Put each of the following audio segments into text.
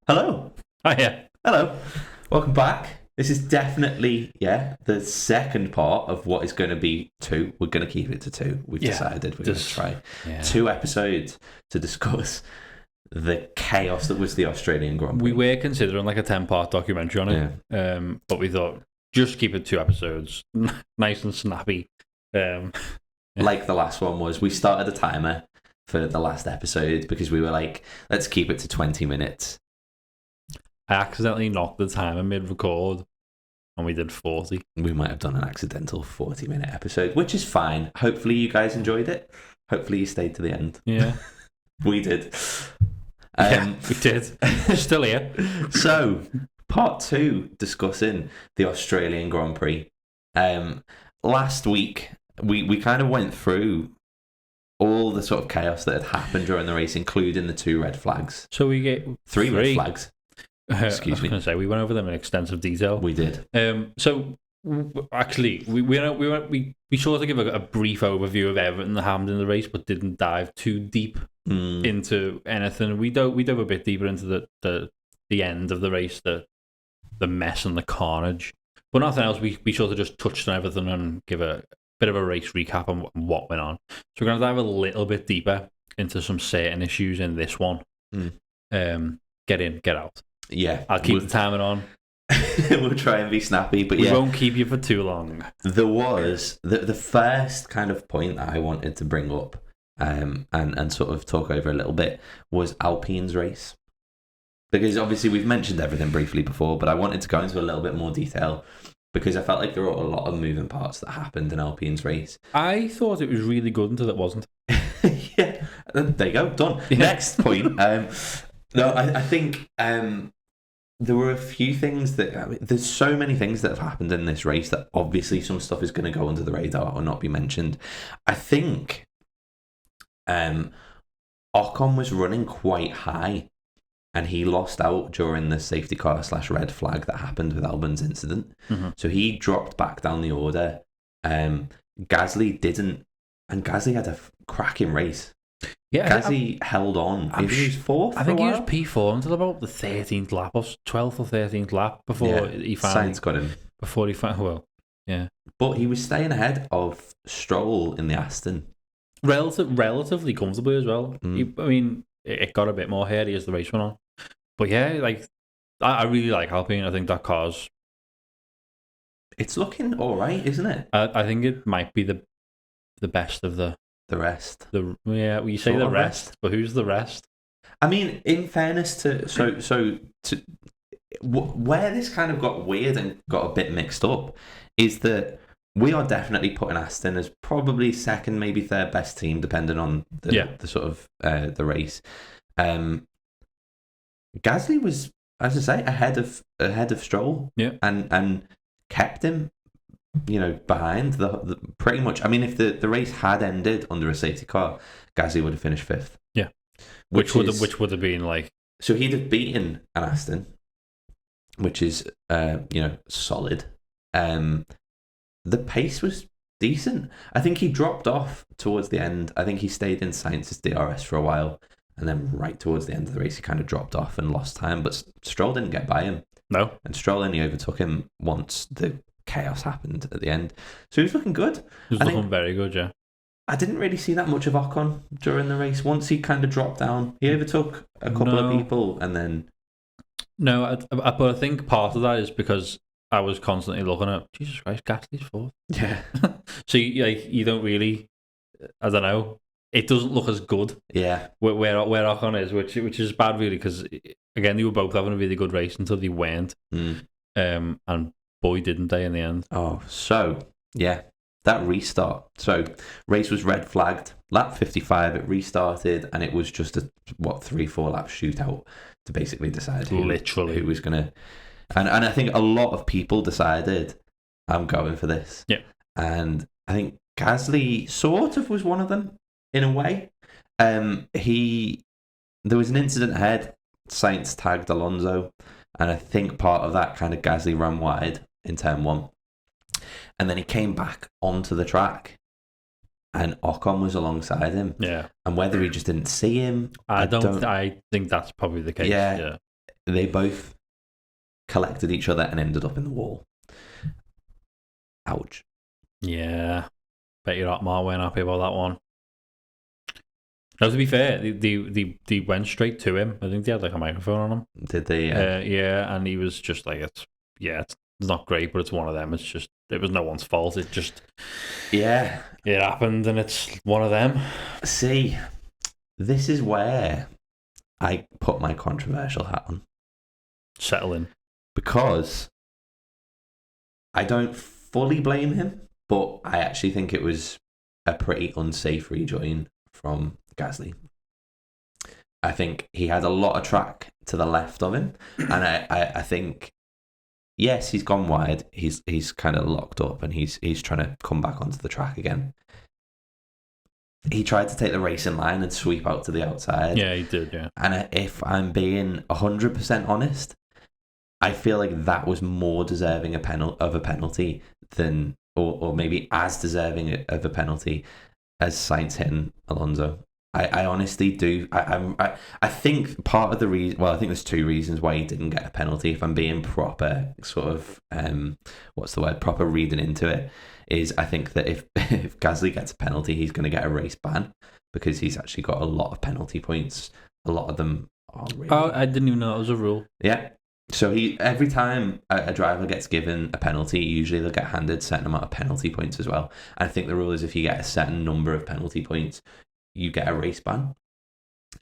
Hello. Oh, yeah. Hello. Welcome back. This is definitely, the second part of what is going to be two. We're going to keep it to two. We've decided we're going to try 2 episodes to discuss the chaos that was the Australian Grand Prix. We were considering like a 10-part documentary on it, but we thought just keep it 2 episodes, nice and snappy. Like the last one was, we started a timer for the last episode because we were like, let's keep it to 20 minutes. I accidentally knocked the timer mid-record, and we did 40. We might have done an accidental 40-minute episode, which is fine. Hopefully you guys enjoyed it. Hopefully you stayed to the end. Yeah. We did. We did. Still here. So, part 2, discussing the Australian Grand Prix. Last week, we kind of went through all the sort of chaos that had happened during the race, including the 2 red flags. So we get 3 red flags. Excuse me. I was going to say, we went over them in extensive detail. We did. Actually, we sort of give a brief overview of everything that happened in the race, but didn't dive too deep into anything. We dove a bit deeper into the end of the race, the mess and the carnage. But nothing else. We sort of just touched on everything and give a bit of a race recap on what went on. So we're going to dive a little bit deeper into some certain issues in this one. Get in, get out. Yeah. I'll keep the timing on. We'll try and be snappy, but we won't keep you for too long. There was the first kind of point that I wanted to bring up and sort of talk over a little bit was Alpine's race. Because obviously we've mentioned everything briefly before, but I wanted to go into a little bit more detail because I felt like there were a lot of moving parts that happened in Alpine's race. I thought it was really good until it wasn't. Yeah, there you go, done. Yeah. Next point. I think there were a few things there's so many things that have happened in this race that obviously some stuff is going to go under the radar or not be mentioned. I think Ocon was running quite high and he lost out during the safety car / red flag that happened with Albon's incident. Mm-hmm. So he dropped back down the order. Gasly didn't, and Gasly had a cracking race. Yeah, Gasly held on. He was 4th. I think he was P4 until about the 13th lap, or 12th or 13th lap before he finally Sainz got him. Before he finally, But he was staying ahead of Stroll in the Aston, relatively comfortably as well. It got a bit more hairy as the race went on, but I really like Alpine. I think that car's. It's looking all right, isn't it? I think it might be the best of the rest. You say the rest, but who's the rest? I mean, in fairness to where this kind of got weird and got a bit mixed up is that we are definitely putting Aston as probably second, maybe third best team, depending on the sort of the race. Gasly was, as I say, ahead of Stroll, and kept him, behind the pretty much. I mean, if the race had ended under a safety car, Gasly would have finished 5th. Yeah, which would have been like. So he'd have beaten an Aston, which is solid. The pace was decent. I think he dropped off towards the end. I think he stayed in Sainz's DRS for a while, and then right towards the end of the race, he kind of dropped off and lost time. But Stroll didn't get by him. No, and Stroll only overtook him once the chaos happened at the end. So he was looking good. He was looking very good, yeah. I didn't really see that much of Ocon during the race. Once he kind of dropped down, he overtook a couple of people and then... No, but I think part of that is because I was constantly looking at, Jesus Christ, Gasly's 4th. Yeah. So you don't really, I don't know, it doesn't look as good. Yeah. Where Ocon is, which is bad really, because again, they were both having a really good race until they weren't. And boy, didn't they in the end. Oh, so, that restart. So, race was red flagged. Lap 55, it restarted, and it was just a, 3-4 lap shootout to basically decide who was going to... And I think a lot of people decided, I'm going for this. Yeah. And I think Gasly sort of was one of them, in a way. There was an incident ahead. Sainz tagged Alonso, and I think part of that kind of Gasly ran wide in turn 1. And then he came back onto the track and Ocon was alongside him. Yeah. And whether he just didn't see him, I think that's probably the case. Yeah. they both collected each other and ended up in the wall. Ouch. Yeah. Bet you're not more happy about that one. Now, to be fair, they went straight to him. I think they had like a microphone on him. Did they? Yeah, and he was just like, it's not great, but it's one of them. It was no one's fault. It just, yeah, it happened, and it's one of them. See, this is where I put my controversial hat on. Settle in. Because I don't fully blame him, but I actually think it was a pretty unsafe rejoin from Gasly. I think he had a lot of track to the left of him, and I think, yes, he's gone wide. He's kind of locked up, and he's trying to come back onto the track again. He tried to take the racing line and sweep out to the outside. Yeah, he did, yeah. And if I'm being 100% honest, I feel like that was more deserving of a penalty than, or maybe as deserving of a penalty as Sainz hitting Alonso. I honestly do. I think part of the reason, well, I think there's two reasons why he didn't get a penalty. If I'm being proper, sort of, proper reading into it, is I think that if Gasly gets a penalty, he's going to get a race ban because he's actually got a lot of penalty points. A lot of them are really... Oh, I didn't even know that was a rule. Yeah. So every time a driver gets given a penalty, usually they'll get handed a certain amount of penalty points as well. And I think the rule is if you get a certain number of penalty points, you get a race ban.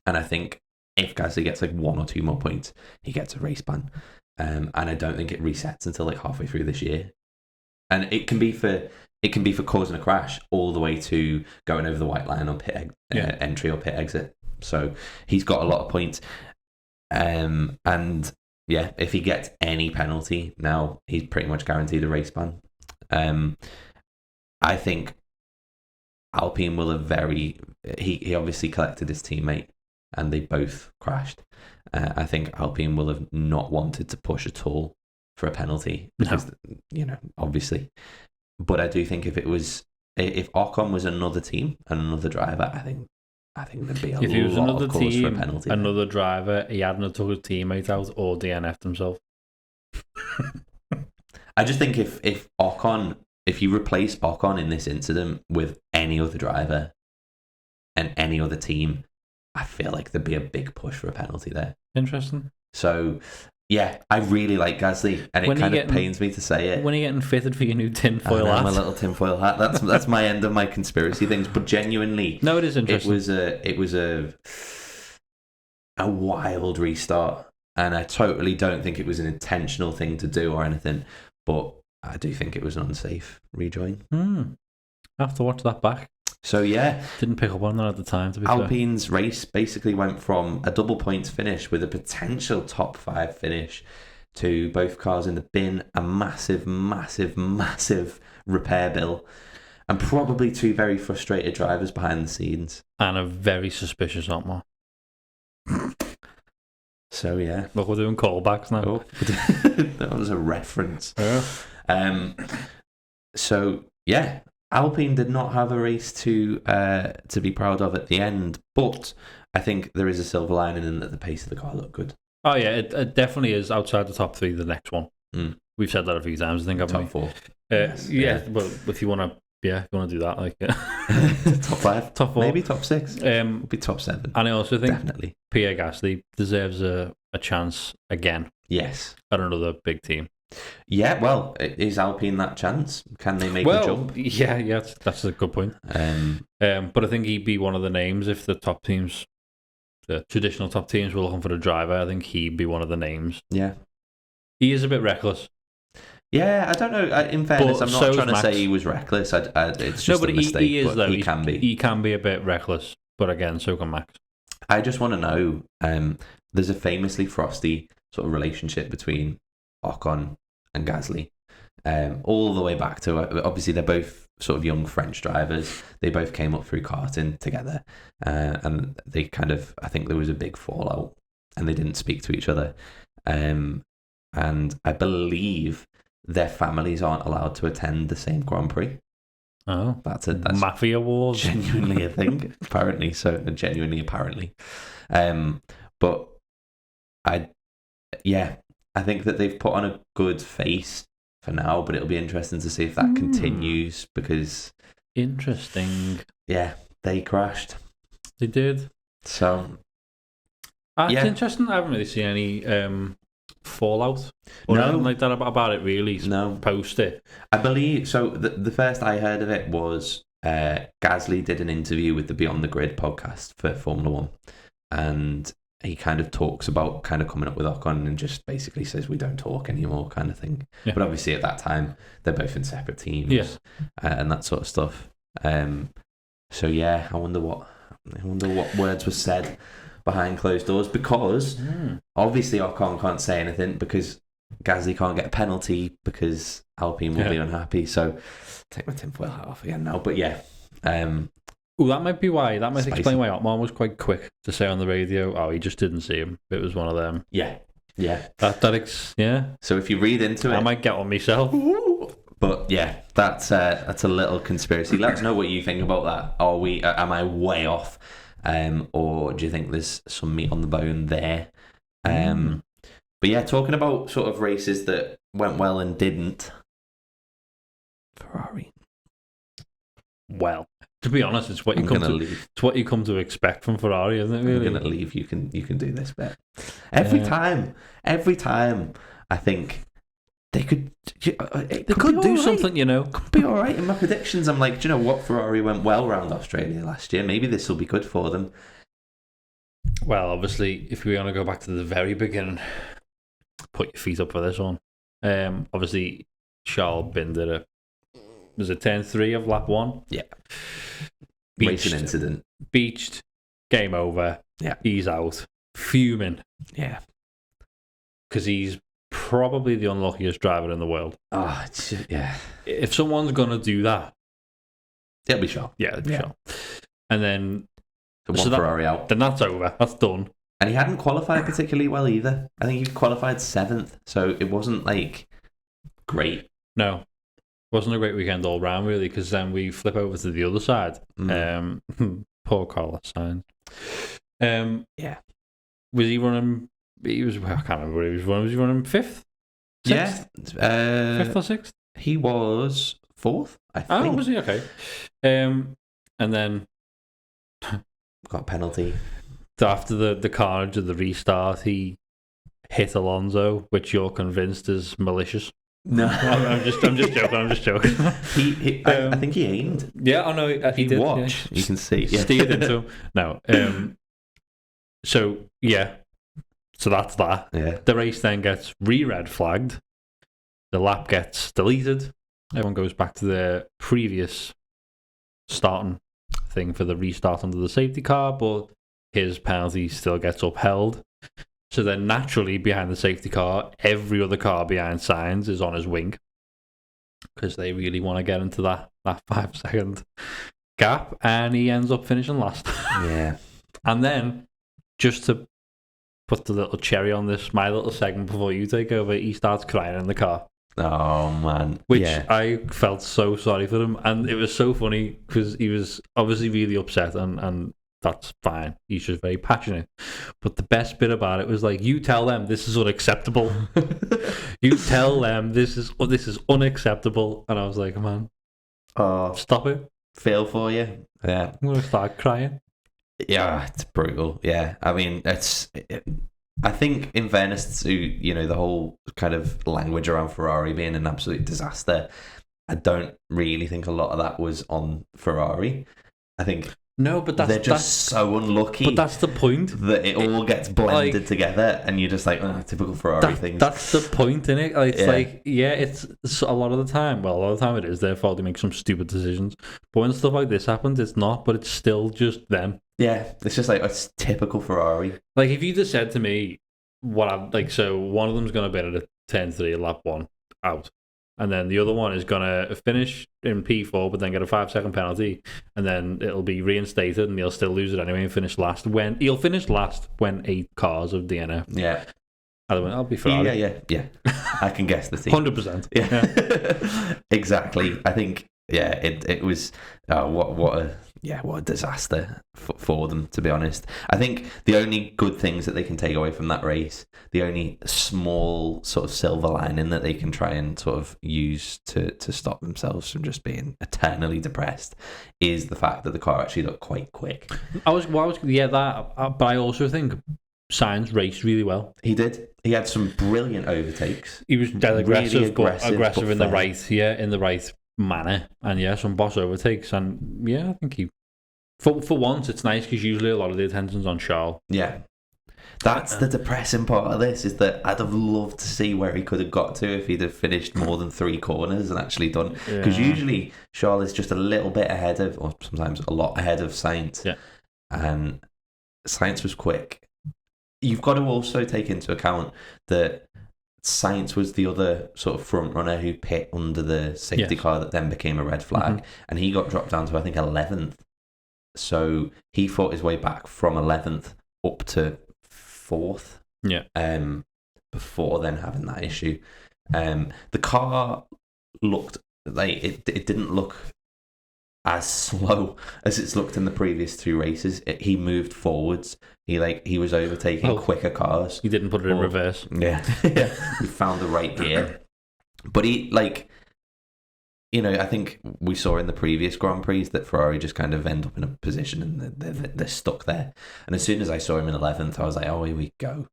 And I think if Gasly gets like 1 or 2 more points, he gets a race ban. And I don't think it resets until like halfway through this year. And it can be for causing a crash all the way to going over the white line on entry or pit exit. So he's got a lot of points. And yeah, if he gets any penalty now, he's pretty much guaranteed a race ban. I think Alpine will have he obviously collected his teammate and they both crashed. I think Alpine will have not wanted to push at all for a penalty because, obviously. But I do think if Ocon was another team and another driver, I think there'd be a if he was lot another of cause team, for a penalty. Another driver, he hadn't took his teammate out or DNF'd himself. I just think if you replace Ocon in this incident with any other driver and any other team, I feel like there'd be a big push for a penalty there. Interesting. So, yeah, I really like Gasly, and it kind of pains me to say it. When are you getting fitted for your new tinfoil hat? My little tinfoil hat. That's my end of my conspiracy things. But genuinely, no, it is interesting. It was a wild restart, and I totally don't think it was an intentional thing to do or anything. But I do think it was an unsafe rejoin. I have to watch that back. So yeah, didn't pick up on that at the time. To be Alpine's fair. race basically went from a double points finish with a potential top 5 finish to both cars in the bin, a massive, massive, massive repair bill, and probably 2 very frustrated drivers behind the scenes, and a very suspicious Otmar. So yeah, look, we're doing callbacks now. Oh, that was a reference. Yeah. So yeah. Alpine did not have a race to be proud of at the end, but I think there is a silver lining in that the pace of the car looked good. Oh yeah, it definitely is outside the top 3. The next one, we've said that a few times. I think top 4. Yes, yeah, well, if you want to do that, like top 5, top 4, maybe top 6, would be top 7. And I also think definitely Pierre Gasly deserves a chance again. Yes, at another big team. Yeah, well, is Alpine that chance? Can they make a jump? Yeah, that's a good point. But I think he'd be one of the names if the top teams, the traditional top teams, were looking for a driver. I think he'd be one of the names. Yeah, he is a bit reckless. Yeah, I don't know. In fairness, I'm not trying to say he was reckless. It's just a mistake. He is, though. He can be. He can be a bit reckless, but again, so can Max. I just want to know. There's a famously frosty sort of relationship between Ocon and Gasly, all the way back to obviously they're both sort of young French drivers. They both came up through karting together, and they kind of, I think there was a big fallout, and they didn't speak to each other. And I believe their families aren't allowed to attend the same Grand Prix. Oh, that's mafia wars. Genuinely a thing, apparently. But yeah, I think that they've put on a good face for now, but it'll be interesting to see if that continues because... Interesting. Yeah, they crashed. They did. So... It's interesting. I haven't really seen any fallout or anything like that about it, really. No. Post it. I believe... So the first I heard of it was Gasly did an interview with the Beyond the Grid podcast for Formula One, and he kind of talks about kind of coming up with Ocon and just basically says we don't talk anymore kind of thing. Yeah. But obviously at that time they're both in separate teams and that sort of stuff. So yeah, I wonder what words were said behind closed doors, because obviously Ocon can't say anything because Gasly can't get a penalty because Alpine will be unhappy. So take my tinfoil hat off again now. But yeah. That might be why. That might explain why Otmar was quite quick to say on the radio, "Oh, he just didn't see him. It was one of them." Yeah. Yeah. So if you read into it, I might get on myself. But yeah, that's a little conspiracy. Let us know what you think about that. Am I way off, or do you think there's some meat on the bone there? But yeah, talking about sort of races that went well and didn't. Ferrari. Well, to be honest, it's what you come to expect from Ferrari, isn't it? Really? I'm gonna leave. You can do this bit. Every time, I think they could do something. You know, could be all right. In my predictions, I'm like, do you know what? Ferrari went well around Australia last year. Maybe this will be good for them. Well, obviously, if we want to go back to the very beginning, put your feet up for this one. Obviously, Charles Binder. Was it turn 3 of lap 1? Yeah. Racing incident. Beached. Game over. Yeah. He's out. Fuming. Yeah. Because he's probably the unluckiest driver in the world. Oh, yeah. If someone's going to do that... It'll be Charles. Yeah, it'll be Charles. And then... Ferrari out. Then that's over. That's done. And he hadn't qualified particularly well either. I think he qualified 7th, so it wasn't, like, great. No. Wasn't a great weekend all round, really, because then we flip over to the other side. Poor Carlos Sainz. Yeah. Was he running... I can't remember what he was running. Was he running 5th? 6th? Yeah. 5th or 6th? He was 4th, I think. Oh, was he? Okay. And then... Got a penalty. After the carnage of the restart, he hit Alonso, which you're convinced is malicious. No, I'm just joking. I think he aimed. Yeah, I know he did. Watch, yeah. You can see. Yeah. Steered into him. No. So that's that. Yeah. The race then gets red flagged. The lap gets deleted. Everyone goes back to their previous starting thing for the restart under the safety car, but his penalty still gets upheld. So then naturally behind the safety car, every other car behind Sainz is on his wing because they really want to get into that 5-second gap, and he ends up finishing last. Yeah. And then, just to put the little cherry on this, my little segment before you take over, he starts crying in the car. Oh, man. Which I felt so sorry for him. And it was so funny because he was obviously really upset, and that's fine. He's just very passionate. But the best bit about it was like, you tell them this is unacceptable. You tell them this is unacceptable. And I was like, man, stop it. Feel for you. Yeah. I'm going to start crying. Yeah, it's brutal. Yeah. I mean, I think in fairness to, the whole kind of language around Ferrari being an absolute disaster, I don't really think a lot of that was on Ferrari. I think... No, but they're just so unlucky. But that's the point. That it all gets blended together, and you're just like, typical Ferrari things. That's the point, innit? It's a lot of the time. Well, a lot of the time it is their fault. They make some stupid decisions. But when stuff like this happens, it's not. But it's still just them. Yeah, it's just like it's typical Ferrari. Like if you just said to me, so one of them's going to be at a turn 3 lap 1 out. And then the other one is going to finish in P4, but then get a 5-second penalty. And then it'll be reinstated and he'll still lose it anyway and finish last. He'll finish last when 8 cars of DNF. Yeah. I'll be Ferrari. Yeah. I can guess the team. 100%. Yeah. Exactly. I think, it was, what yeah, what a disaster for them, to be honest. I think the only good things that they can take away from that race, the only small sort of silver lining that they can try and sort of use to stop themselves from just being eternally depressed, is the fact that the car actually looked quite quick. But I also think Sainz raced really well. He did. He had some brilliant overtakes. He was dead aggressive, really but aggressive but in the right manner, and some boss overtakes, and I think he for once it's nice, because usually a lot of the attention's on Charles. Yeah, that's the depressing part of this, is that I'd have loved to see where he could have got to if he'd have finished more than 3 corners and actually done, because usually Charles is just a little bit ahead of, or sometimes a lot ahead of Sainz, and Sainz was quick. You've got to also take into account that Sainz was the other sort of front runner who pit under the safety car that then became a red flag, and he got dropped down to, I think, 11th. So he fought his way back from 11th up to 4th. Yeah. Before then having that issue, the car looked like it didn't look as slow as it's looked in the previous 2 races. He moved forwards. He was overtaking quicker cars. He didn't put it in reverse. Yeah. He found the right gear. But I think we saw in the previous Grand Prix that Ferrari just kind of end up in a position and they're stuck there. And as soon as I saw him in 11th, I was like, oh, here we go.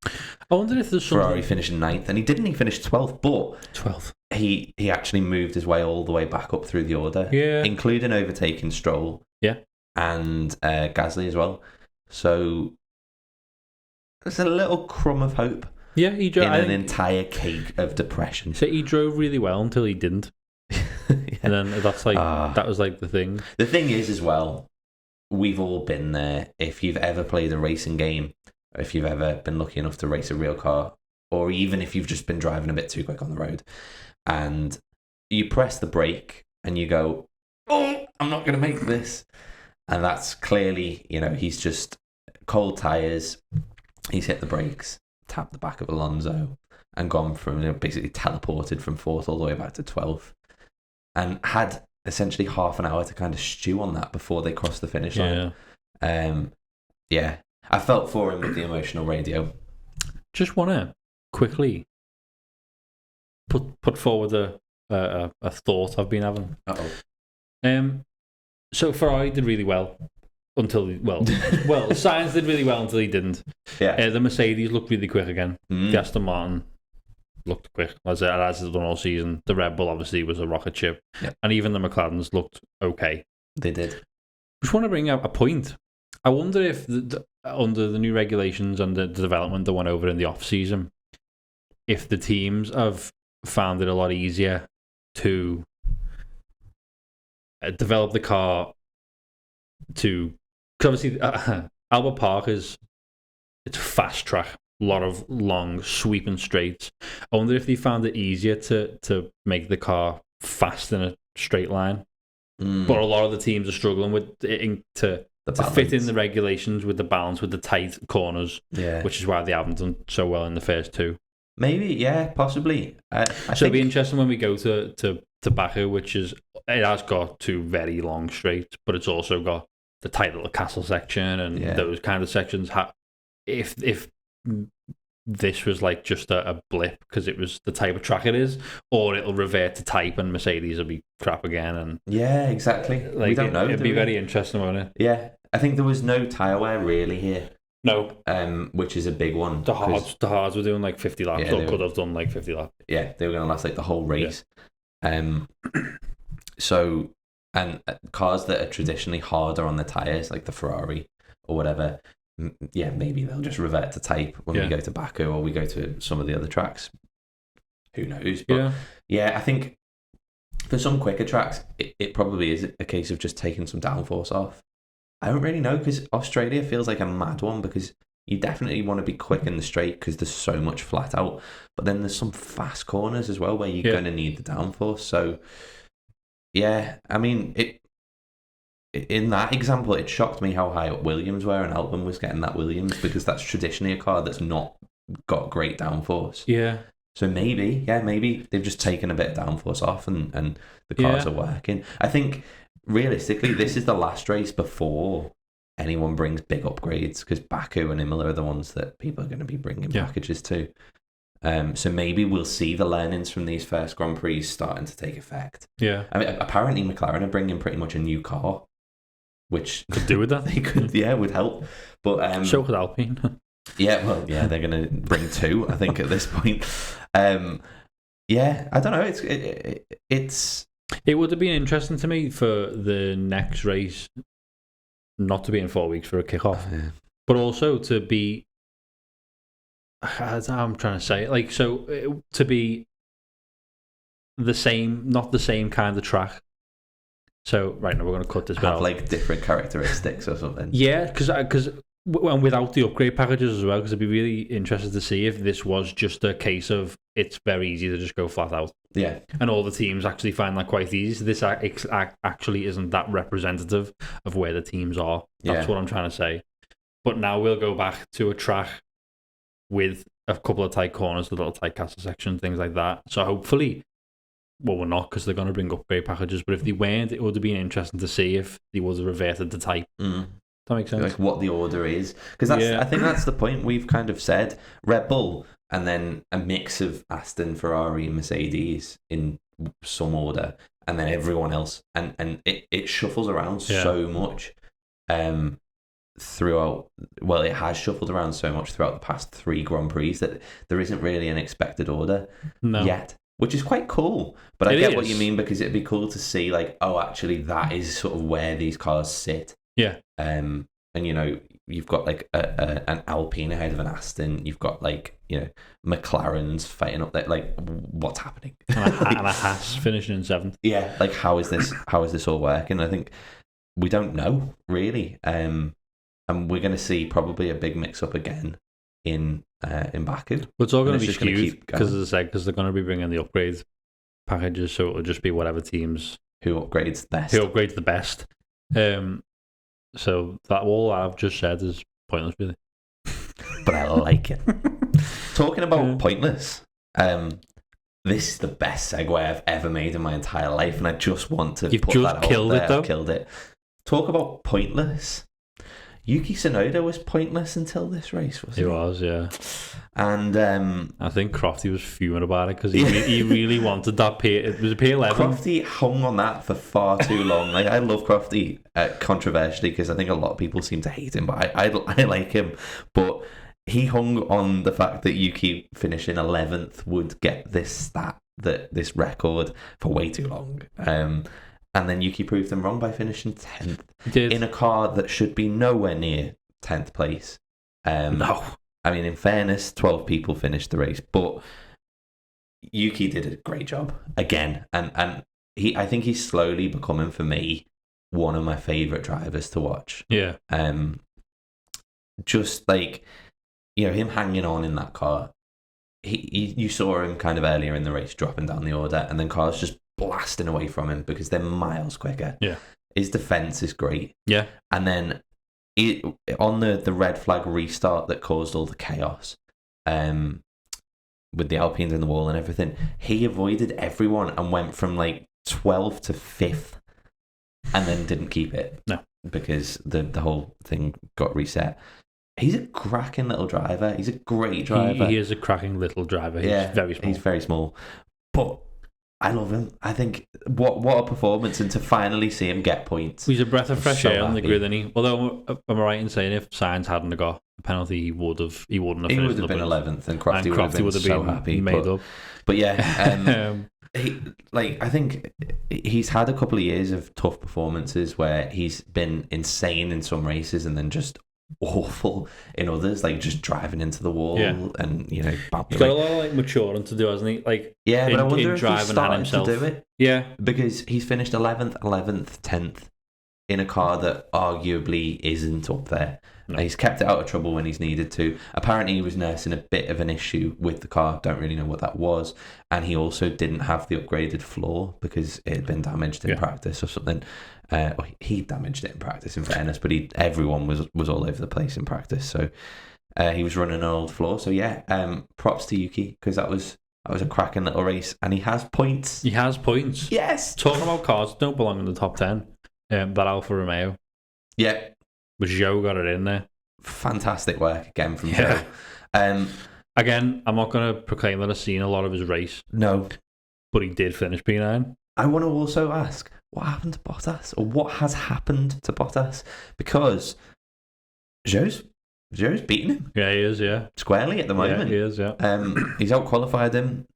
I wonder if there's Ferrari finishing 9th, and he didn't. He finished 12th, but 12th. He actually moved his way all the way back up through the order, including overtaking Stroll, and Gasly as well. So there's a little crumb of hope. Yeah, he drove in an entire cake of depression. So he drove really well until he didn't. And then that was like the thing. The thing is, as well, we've all been there. If you've ever played a racing game, if you've ever been lucky enough to race a real car, or even if you've just been driving a bit too quick on the road, and you press the brake and you go, oh, I'm not going to make this. And that's clearly, he's just cold tyres. He's hit the brakes, tapped the back of Alonso, and gone from, basically teleported from 4th all the way back to 12th. And had essentially half an hour to kind of stew on that before they crossed the finish line. I felt for him with the emotional radio. Just want to quickly put forward a thought I've been having. So Ferrari did really well until Sainz did really well until he didn't. Yeah. The Mercedes looked really quick again. The Aston Martin looked quick as it has done all season. The Red Bull obviously was a rocket ship, and even the McLarens looked okay. They did. I just want to bring up a point. I wonder if under the new regulations and the development that went over in the off season, if the teams have found it a lot easier to develop the car to, because obviously Albert Park it's a fast track. A lot of long sweeping straights. I wonder if they found it easier to make the car fast in a straight line. But a lot of the teams are struggling with to fit in the regulations with the balance, with the tight corners, which is why they haven't done so well in the first 2. Maybe, possibly. It'll be interesting when we go to Baku, which it has got 2 very long straights, but it's also got the tight little castle section and those kind of sections. If this was like just a blip because it was the type of track it is, or it'll revert to type and Mercedes will be crap again. And exactly. We don't know. It'd be very interesting, won't it? Yeah, I think there was no tyre wear really here. No. Which is a big one. The hards were doing like 50 laps, or could have done like 50 laps. Yeah, they were going to last like the whole race. So, and cars that are traditionally harder on the tyres, like the Ferrari or whatever, maybe they'll just revert to type when we go to Baku or we go to some of the other tracks. Who knows? But I think for some quicker tracks, it probably is a case of just taking some downforce off. I don't really know, because Australia feels like a mad one, because you definitely want to be quick in the straight because there's so much flat out. But then there's some fast corners as well where you're going to need the downforce. So, I mean, in that example, it shocked me how high up Williams were, and Alpine was getting that Williams, because that's traditionally a car that's not got great downforce. Yeah. So maybe they've just taken a bit of downforce off and the cars are working. I think realistically, this is the last race before anyone brings big upgrades, because Baku and Imola are the ones that people are going to be bringing packages to. So maybe we'll see the learnings from these first Grand Prix starting to take effect. Yeah. I mean, apparently McLaren are bringing pretty much a new car, which could do with that. They could, would help. But so could Alpine. they're going to bring 2, I think, at this point. I don't know. It would have been interesting to me for the next race not to be in 4 weeks for a kickoff, but also to be. I'm trying to say it, like, so to be the same, not the same kind of track. So right now we're going to cut this have like different characteristics or something. Yeah, because and without the upgrade packages as well, because I'd be really interested to see if this was just a case of it's very easy to just go flat out. Yeah, and all the teams actually find that quite easy. So this actually isn't that representative of where the teams are. That's what I'm trying to say. But now we'll go back to a track with a couple of tight corners, a little tight castle section, things like that. So hopefully, well, we're not, because they're going to bring upgrade packages. But if they weren't, it would have been interesting to see if they would have reverted to type. That makes sense. Like what the order is, because I think that's the point. We've kind of said Red Bull, and then a mix of Aston, Ferrari, and Mercedes in some order, and then everyone else, and it shuffles around so much. Throughout, well, it has shuffled around so much throughout the past 3 Grand Prix that there isn't really an expected order yet, which is quite cool. But I get what you mean, because it'd be cool to see, like, oh, actually, that is sort of where these cars sit. Yeah. And you know, you've got like an Alpine ahead of an Aston. You've got, like, you know, McLaren's fighting up there. Like, what's happening? And a Haas finishing in 7th. Yeah. Like, how is this all working? I think we don't know really. And we're going to see probably a big mix-up again in Baku. But it's all going to be skewed, because, as I said, because they're going to be bringing the upgrade packages, so it'll just be whatever teams who upgrades the best. So that all I've just said is pointless, really. But I like it. Talking about pointless, this is the best segue I've ever made in my entire life, and I just want to You've put just that killed out there. it, though. I've killed it. Talk about pointless. Yuki Tsunoda was pointless until this race, wasn't he? He was, yeah. And I think Crofty was fuming about it, because he really wanted that P. It was a P11. Crofty hung on that for far too long. Like, I love Crofty, controversially, because I think a lot of people seem to hate him, but I like him. But he hung on the fact that Yuki finishing 11th would get this this record for way too long. And then Yuki proved them wrong by finishing 10th in a car that should be nowhere near 10th place. No. I mean, in fairness, 12 people finished the race, but Yuki did a great job again. And I think he's slowly becoming, for me, one of my favourite drivers to watch. Yeah. Just like, you know, him hanging on in that car. You saw him kind of earlier in the race dropping down the order, and then cars just blasting away from him because they're miles quicker. Yeah. His defense is great. Yeah. And then on the red flag restart that caused all the chaos, with the Alpines in the wall and everything, he avoided everyone and went from like 12th to 5th, and then didn't keep it. No. Because the whole thing got reset. He's a cracking little driver. He's a great driver. He is a cracking little driver. He's very small. He's very small. But I love him. I think what a performance, and to finally see him get points. He's a breath of fresh air on the grid, isn't he? Although, am I right in saying if Sainz hadn't got a penalty, he wouldn't have finished. He would have been 11th, and Crofty would have been so happy. But yeah, I think he's had a couple of years of tough performances where he's been insane in some races and then just awful in others, like just driving into the wall and, you know, he's got a lot of like maturing to do, hasn't he? Like, but I wonder if he's starting to do it. Yeah, because he's finished 11th, 10th in a car that arguably isn't up there. No. He's kept it out of trouble when he's needed to. Apparently he was nursing a bit of an issue with the car. Don't really know what that was. And he also didn't have the upgraded floor because it had been damaged in practice or something. He damaged it in practice, in fairness, but everyone was all over the place in practice. So he was running an old floor. So props to Yuki, because that was a cracking little race, and he has points. He has points. Yes. Talking about cars that don't belong in the top 10. that Alfa Romeo. Yeah. But Zhou got it in there. Fantastic work again from Zhou. Again, I'm not going to proclaim that I've seen a lot of his race. No. But he did finish P9. I want to also ask, what happened to Bottas? Or what has happened to Bottas? Because Zhou's beating him. Yeah, he is, yeah. Squarely at the moment. Yeah, he is, yeah. He's out-qualified him.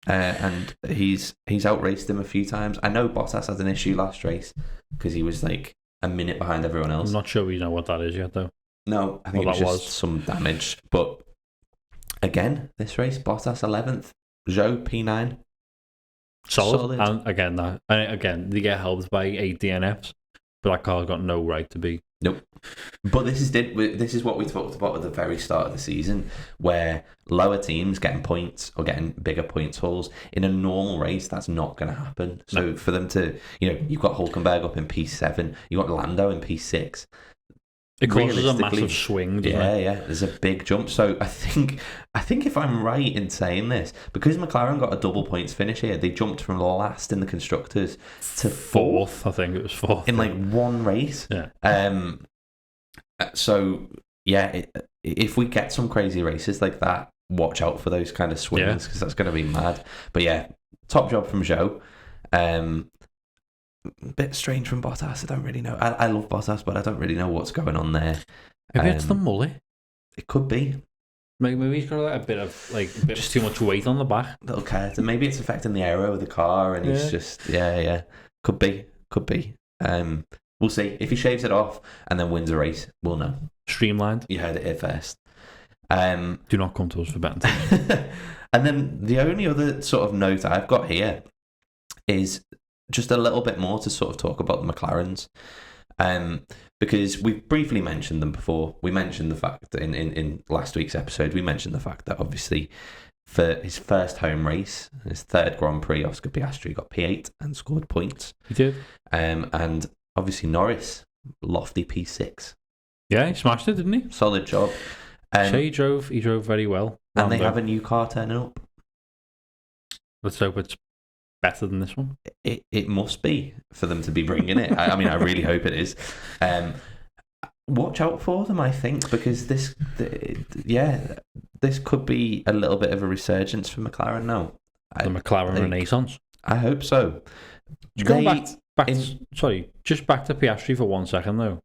And he's outraced him a few times. I know Bottas had an issue last race because he was like a minute behind everyone else. I'm not sure we know what that is yet, though. No, I think it was just some damage. But again, this race, Bottas 11th, Zhou P9. Solid. And again, they get helped by 8 DNFs, but that car's got no right to be. Nope. But this is what we talked about at the very start of the season, where lower teams getting points or getting bigger points hauls in a normal race, that's not going to happen. So for them to, you've got Hulkenberg up in P7, you've got Lando in P6. It causes a massive swing, doesn't it? Yeah, there's a big jump. So I think if I'm right in saying this, because McLaren got a double points finish here, they jumped from last in the constructors to fourth. I think it was fourth in like one race. Yeah. So yeah, if we get some crazy races like that, watch out for those kind of swings because that's going to be mad. But yeah, top job from Zhou. Bit strange from Bottas. I don't really know. I love Bottas, but I don't really know what's going on there. Maybe it's the mullet. It could be. Maybe he's got a bit of just too much weight on the back. Little cat. Maybe it's affecting the aero of the car, and he's just Could be. We'll see. If he shaves it off and then wins a race, we'll know. Streamlined. You heard it here first. Do not come to us for betting tips. And then the only other sort of note I've got here is just a little bit more to sort of talk about the McLarens, because we've briefly mentioned them before. We mentioned the fact that in last week's episode, we mentioned the fact that obviously for his first home race, his third Grand Prix, Oscar Piastri got P8 and scored points. He did. And obviously Norris, lofty P6. Yeah, he smashed it, didn't he? Solid job. So he drove very well. And they have a new car turning up. Let's hope it's better than this one. It must be for them to be bringing it. I mean, I really hope it is. Watch out for them, I think, because this could be a little bit of a resurgence for McLaren now. The McLaren Renaissance. I hope so. Just back to Piastri for 1 second though.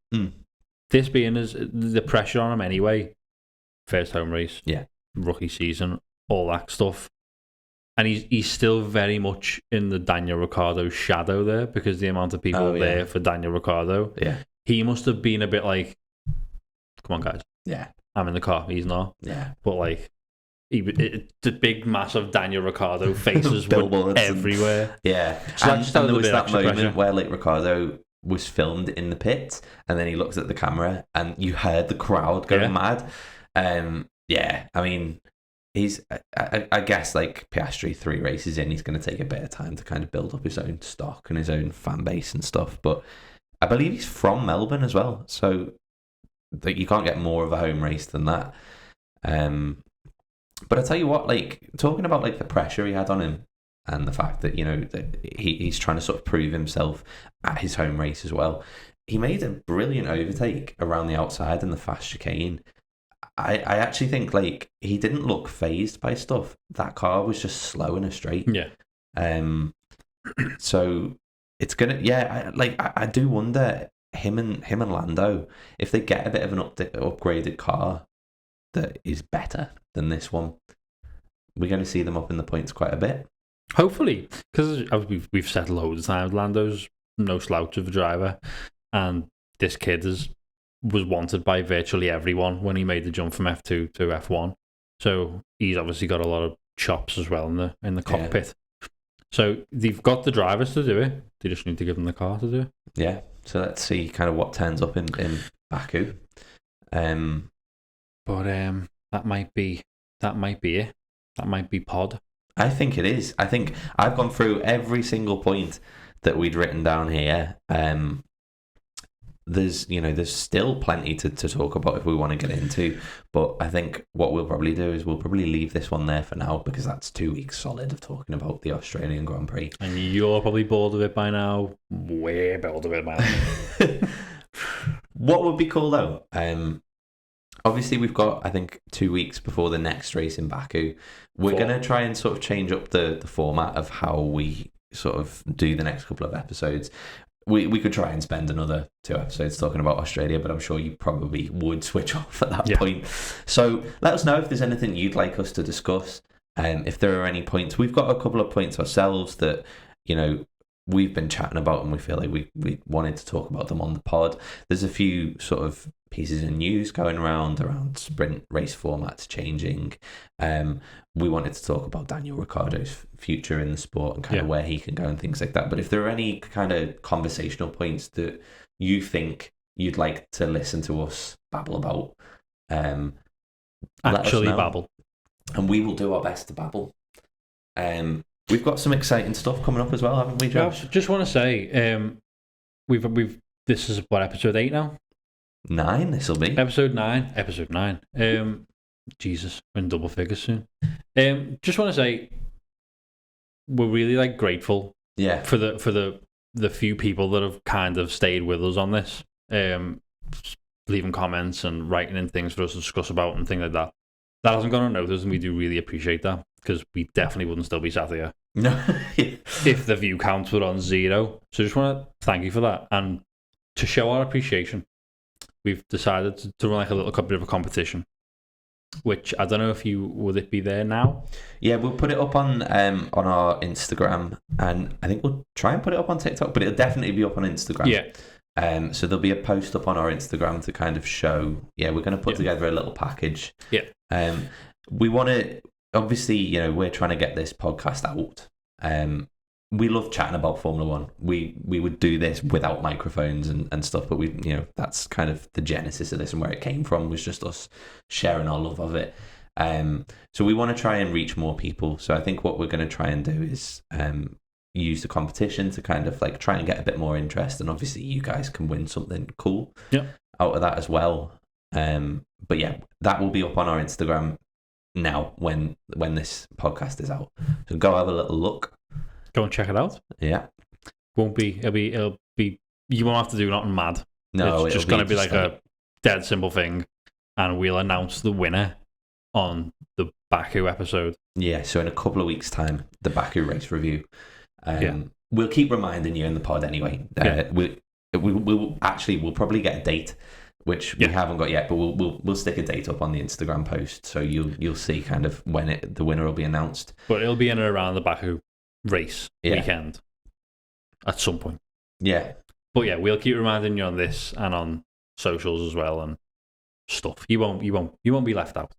This being the pressure on him anyway. First home race, rookie season, all that stuff. And he's still very much in the Daniel Ricciardo shadow there because the amount of people there for Daniel Ricciardo. Yeah. He must have been a bit like, come on, guys. Yeah. I'm in the car. He's not. Yeah. But like, the big, massive Daniel Ricciardo faces were everywhere. Yeah. So and there was that moment pressure where like Ricciardo was filmed in the pits and then he looks at the camera and you heard the crowd going mad. I mean, I guess like Piastri 3 races in, he's going to take a bit of time to kind of build up his own stock and his own fan base and stuff. But I believe he's from Melbourne as well, so like you can't get more of a home race than that. But I tell you what, like talking about like the pressure he had on him and the fact that that he's trying to sort of prove himself at his home race as well. He made a brilliant overtake around the outside in the fast chicane. I actually think like he didn't look phased by stuff. That car was just slow in a straight. Yeah. So it's gonna I do wonder him and Lando, if they get a bit of an upgraded car that is better than this one, we're going to see them up in the points quite a bit. Hopefully, because we've said loads of times, Lando's no slouch of a driver, and this kid was wanted by virtually everyone when he made the jump from F2 to F1. So he's obviously got a lot of chops as well in the cockpit. Yeah. So they've got the drivers to do it. They just need to give them the car to do it. Yeah. So let's see kind of what turns up in Baku. But that might be it. That might be pod. I think it is. I think I've gone through every single point that we'd written down here. there's still plenty to talk about if we want to get into. But I think what we'll probably do is we'll probably leave this one there for now, because that's 2 weeks solid of talking about the Australian Grand Prix. And you're probably bored of it by now. Way bored of it by now. What would be cool though? Obviously, we've got, I think, 2 weeks before the next race in Baku. We're going to try and sort of change up the format of how we sort of do the next couple of episodes. We could try and spend another 2 episodes talking about Australia, but I'm sure you probably would switch off at that point. So let us know if there's anything you'd like us to discuss. If there are any points. We've got a couple of points ourselves that, we've been chatting about and we feel like we wanted to talk about them on the pod. There's a few sort of pieces of news going around sprint race formats changing. We wanted to talk about Daniel Ricciardo's future in the sport and kind of where he can go and things like that. But if there are any kind of conversational points that you think you'd like to listen to us babble about, actually babble, and we will do our best to babble. We've got some exciting stuff coming up as well, haven't we, Josh? I just want to say, we've this is what, episode 8 now? 9, this will be. Episode 9. Jesus, we're in double figures soon. Just want to say, we're really grateful for the few people that have kind of stayed with us on this, leaving comments and writing in things for us to discuss about and things like that. That hasn't gone unnoticed, and we do really appreciate that, because we definitely wouldn't still be sat here if the view counts were on 0. So just want to thank you for that. And to show our appreciation, we've decided to run a little bit of a competition, which I don't know if would it be there now? Yeah, we'll put it up on our Instagram, and I think we'll try and put it up on TikTok, but it'll definitely be up on Instagram. Yeah. So there'll be a post up on our Instagram to kind of show. Yeah, we're going to put together a little package. Yeah. We want to, obviously, we're trying to get this podcast out. We love chatting about Formula One. We would do this without microphones and stuff, but that's kind of the genesis of this, and where it came from was just us sharing our love of it. So we want to try and reach more people. So I think what we're going to try and do is use the competition to kind of try and get a bit more interest, and obviously you guys can win something cool out of that as well. But yeah, that will be up on our Instagram now when this podcast is out. So go have a little look. Go and check it out. Yeah. It'll be you won't have to do nothing mad. No, it's just going to be a dead simple thing, and we'll announce the winner on the Baku episode. Yeah, so in a couple of weeks' time, the Baku race review. We'll keep reminding you in the pod anyway. We'll probably get a date, which we haven't got yet, but we'll stick a date up on the Instagram post, so you'll see kind of when the winner will be announced. But it'll be in and around the Baku race weekend at some point. Yeah. But yeah, we'll keep reminding you on this and on socials as well and stuff. You won't be left out.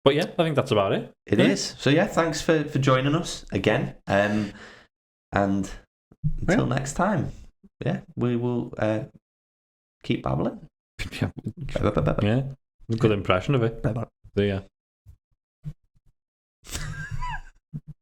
But yeah, I think that's about it. It is. So yeah, thanks for joining us again. And until next time, we will keep babbling. Yeah, good impression of it. Bye-bye. So yeah.